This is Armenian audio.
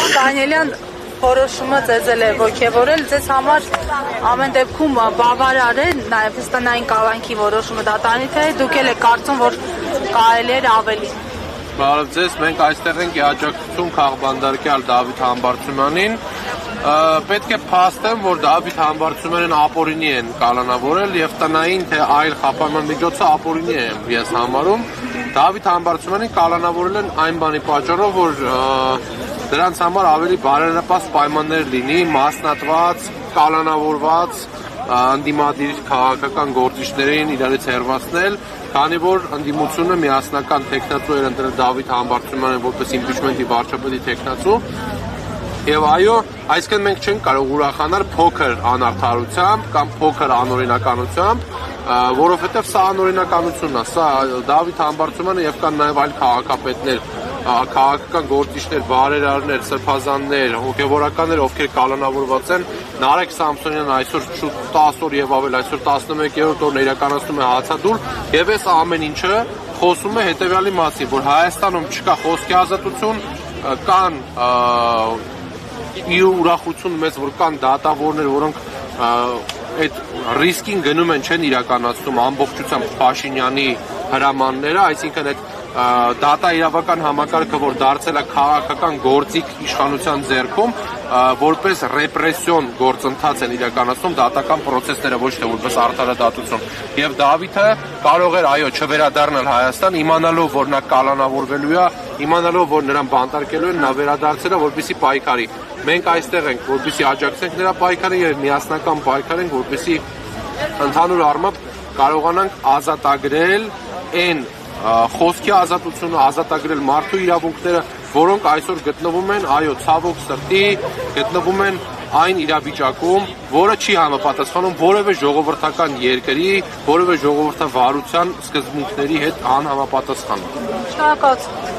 Դանիելյան որոշումը ձեզ է ոգևորել, ձեզ համար ամեն դեպքում բավարար է նաև հստանային կալանքի որոշումը դատարանի, թե դուք եք կարծում, որ կարելի էր ավելի։ Բարև ձեզ, մենք այստեղ ենք աջակցություն քաղբանդարկյալ Դավիթ Համբարձումյանին։ Պետք է փաստեմ, որ Դավիթ Համբարձումյանին ապօրինի են կալանավորել եւ տնային թե այլ խափանման միջոցը ապօրինի է ես համարում։ Դավիթ Համբարձումյանին կալանավորել են այն բանի պատճառով, որ դրանց համար ավելի բարենպաստ պայմաններ լինի, մասնատված, կալանավորված, ընդդիմադիր քաղաքական գործիչներին իրարից հեռացնել, քանի որ ընդդիմությունը միասնական տեխնացու էր ընտրել Դավիթ Համբարձումյանին որպես իմպիչմենտի վարչապետի տեխնացու, եւ այո, այսինքն մենք չենք կարող ուրախանալ փոքր անարդարությամբ կամ փոքր անօրինականությամբ, որովհետեւ սա անօրինականությունն է, սա Դավիթ Համբարձումյանը եւ կան նաեւ այլ քաղաքապետներ, քաղաքական գործիչներ, բարերարներ, սրբազաններ, հոգևորականներ, ովքեր կալանավորված են։ Նարեկ Սամսոնյանն այսօր 10 օր եւ ավել, այսօր 11-րդ օրն իրականացնում է հացադուլ, եւ այս ամեն ինչը խոսում է հետեւյալի մասին, որ Հայաստանում չկա խոսքի ազատություն, կան իր ուրախություն մեծ, որ կան դատավորներ, որոնք այդ ռիսկին գնում են, չեն իրականացնում ամբողջությամբ Փաշինյանի հրամանները, այսինքն այդ դատաիրավական համակարգը, որ դարձել է քաղաքական գործիք իշխանության ձեռքում, որպես ռեպրեսիոն գործընթաց են իրականացնում դատական պրոցեսները, ոչ թե որպես արդարադատություն։ Եվ Դավիթը կարող էր այո չվերադառնալ Հայաստան, իմանալով, որ նա կալանավորվելու է, իմանալով, որ նրան բանտարկելու են, նա վերադարձել է, որպեսզի պայքարի։ Մենք այստեղ ենք, որպեսզի աջակցենք նրա պայքարին եւ միասնական պայքարենք, որպեսզի ընդհանուր առմամբ կարողանանք ազատագրել այն խոսքի ազատությունը, ազատագրել մարդու իրավունքները, որոնք այսօր գտնվում են, այո, ցավոք սրտի, գտնվում են այն իրավիճակում, որը չի համապատասխանում որևէ ժողովրդական երկրի, որևէ ժողովրդավարության սկզբունքների հետ անհամապատասխան։ Շնորհակալություն։